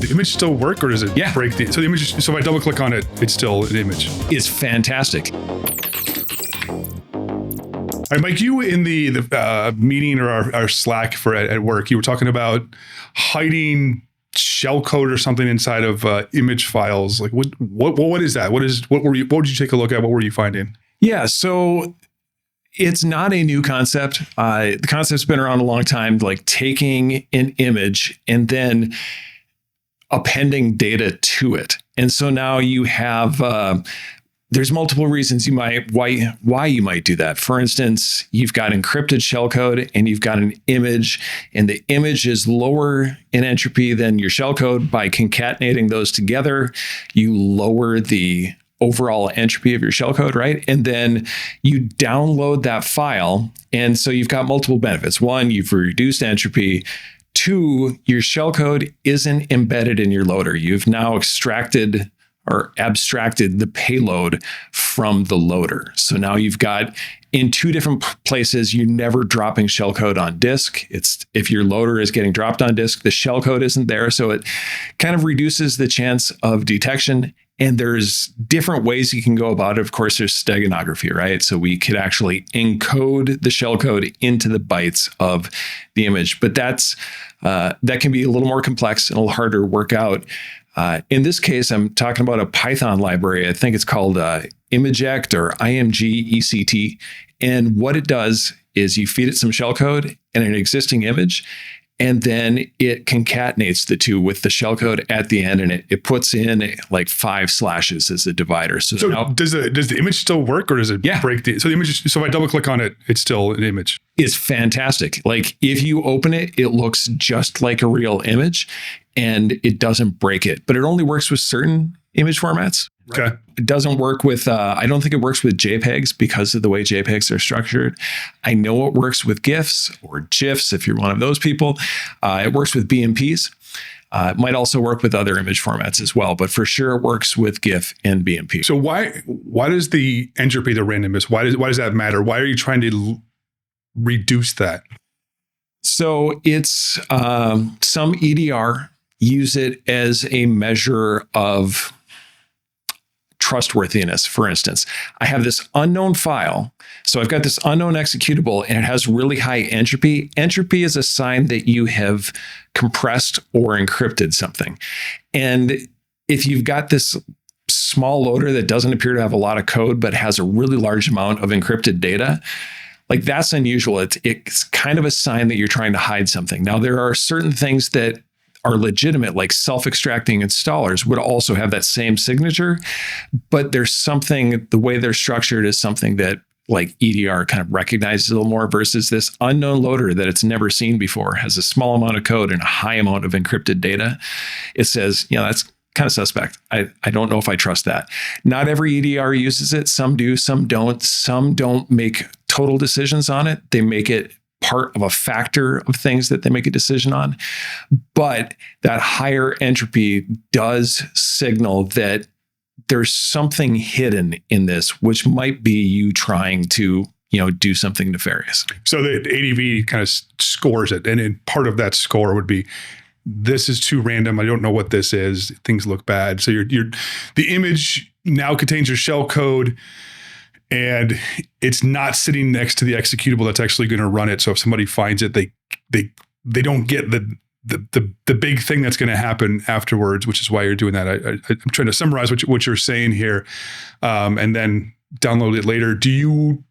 The image still work, or does it break the? So the image. So if I double click on it, it's still an image. It's fantastic. All right, Mike, you in the meeting or our Slack at work, you were talking about hiding shellcode or something inside of image files. Like what is that? What did you take a look at? What were you finding? Yeah, so it's not a new concept. The concept's been around a long time, like taking an image and then appending data to it. And so now you have, there's multiple reasons why you might do that. For instance, you've got encrypted shellcode and you've got an image, and the image is lower in entropy than your shellcode. By concatenating those together, you lower the overall entropy of your shellcode, right? And then you download that file. And so you've got multiple benefits. One, you've reduced entropy. Two, your shellcode isn't embedded in your loader. You've now extracted or abstracted the payload from the loader. So now you've got in two different places, you're never dropping shellcode on disk. It's if your loader is getting dropped on disk, the shellcode isn't there. So it kind of reduces the chance of detection. And there's different ways you can go about it. Of course, there's steganography, right? So we could actually encode the shellcode into the bytes of the image. But that can be a little more complex and a little harder to work out. In this case, I'm talking about a Python library. I think it's called Imeject or IMG-ECT. And what it does is you feed it some shellcode and an existing image, and then it concatenates the two with the shellcode at the end, and it puts in like 5 slashes as a divider. So now, does the image still work, or does it break the? So the image. So if I double click on it, it's still an image. It's fantastic. Like if you open it, it looks just like a real image, and it doesn't break it. But it only works with certain image formats. Okay. It doesn't work with, I don't think it works with JPEGs because of the way JPEGs are structured. I know it works with GIFs or GIFs if you're one of those people. It works with BMPs. It might also work with other image formats as well, but for sure it works with GIF and BMP. So why does the entropy, the randomness, why does that matter? Why are you trying to reduce that? So it's some EDR use it as a measure of trustworthiness. For instance, I have this unknown file. So I've got this unknown executable and it has really high entropy. Entropy is a sign that you have compressed or encrypted something. And if you've got this small loader that doesn't appear to have a lot of code, but has a really large amount of encrypted data, like that's unusual. It's kind of a sign that you're trying to hide something. Now, there are certain things that are legitimate, like self-extracting installers would also have that same signature, but there's something, the way they're structured is something that like EDR kind of recognizes a little more versus this unknown loader that it's never seen before, has a small amount of code and a high amount of encrypted data. It says, that's kind of suspect. I don't know if I trust that. Not every EDR uses it. Some do, some don't. Some don't make total decisions on it. They make it part of a factor of things that they make a decision on. But that higher entropy does signal that there's something hidden in this, which might be you trying to, do something nefarious. So the ADV kind of scores it. And part of that score would be, this is too random. I don't know what this is. Things look bad. So the image now contains your shell code, and it's not sitting next to the executable that's actually going to run it. So if somebody finds it, they don't get the big thing that's going to happen afterwards, which is why you're doing that. I'm trying to summarize what you're saying here, and then download it later. Do you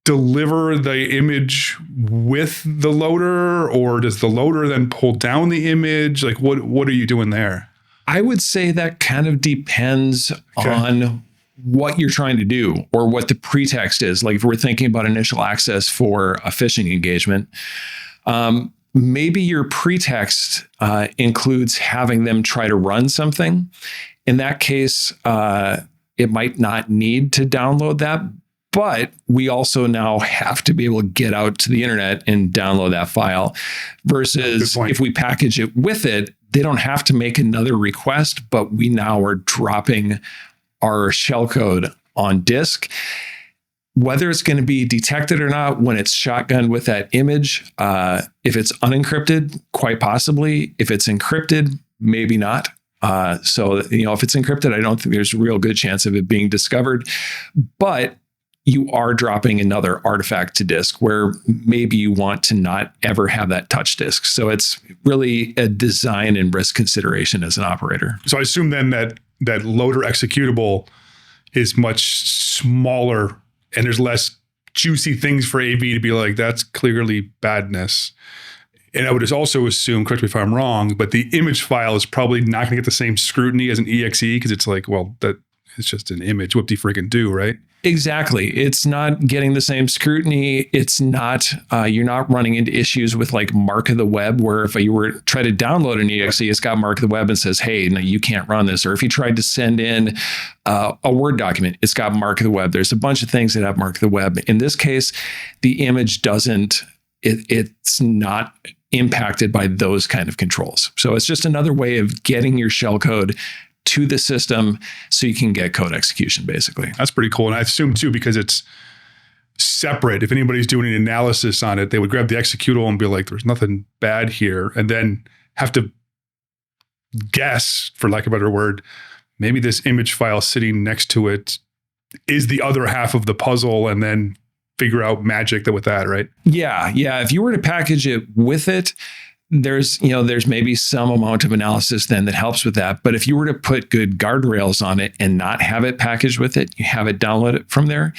deliver the image with the loader, or does the loader then pull down the image? Like what are you doing there? I would say that kind of depends on what you're trying to do or what the pretext is. Like if we're thinking about initial access for a phishing engagement, maybe your pretext includes having them try to run something. In that case, it might not need to download that, but we also now have to be able to get out to the internet and download that file versus if we package it with it, they don't have to make another request, but we now are dropping our shellcode on disk. Whether it's going to be detected or not when it's shotgunned with that image, if it's unencrypted, quite possibly. If it's encrypted, maybe not. So, if it's encrypted, I don't think there's a real good chance of it being discovered. But you are dropping another artifact to disk where maybe you want to not ever have that touch disk. So it's really a design and risk consideration as an operator. So I assume then that loader executable is much smaller and there's less juicy things for AV to be like, that's clearly badness. And I would also assume, correct me if I'm wrong, but the image file is probably not going to get the same scrutiny as an EXE because it's like, well, that it's just an image. Whoop de freaking do, right? Exactly. It's not getting the same scrutiny. It's not, you're not running into issues with like mark of the web, where if you were to try to download an EXE, it's got mark of the web and says, hey, no, you can't run this. Or if you tried to send in a Word document, it's got mark of the web. There's a bunch of things that have mark of the web. In this case, the image doesn't, it's not impacted by those kind of controls. So it's just another way of getting your shellcode to the system so you can get code execution, basically. That's pretty cool. And I assume too, because it's separate, if anybody's doing an analysis on it, they would grab the executable and be like, there's nothing bad here. And then have to guess, for lack of a better word, maybe this image file sitting next to it is the other half of the puzzle, and then figure out magic with that, right? Yeah. If you were to package it with it, there's maybe some amount of analysis then that helps with that. But if you were to put good guardrails on it and not have it packaged with it, you have it download it from there,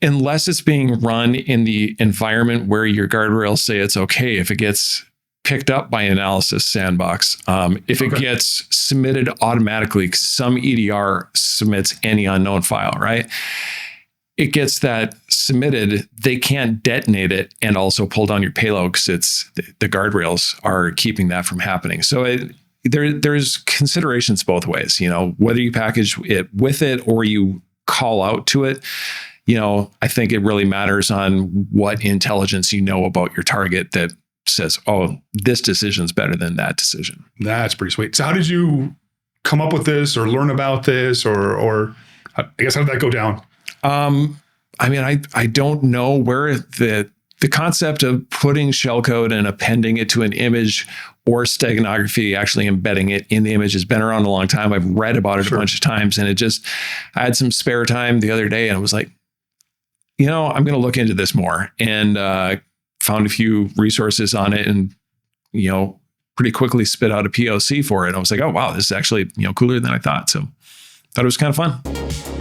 unless it's being run in the environment where your guardrails say it's okay if it gets picked up by analysis sandbox. If it gets submitted automatically, some EDR submits any unknown file, right? It gets that submitted, they can't detonate it and also pull down your payload because it's the guardrails are keeping that from happening. So there's considerations both ways, whether you package it with it or you call out to it. I think it really matters on what intelligence you know about your target that says, oh, this decision's better than that decision. That's pretty sweet. So how did you come up with this or learn about this or I guess how did that go down? I don't know where the concept of putting shellcode and appending it to an image or steganography, actually embedding it in the image, has been around a long time. I've read about it a bunch of times, and I had some spare time the other day and I was like, I'm going to look into this more, and found a few resources on it and, pretty quickly spit out a POC for it. I was like, oh, wow, this is actually, cooler than I thought. So thought it was kind of fun.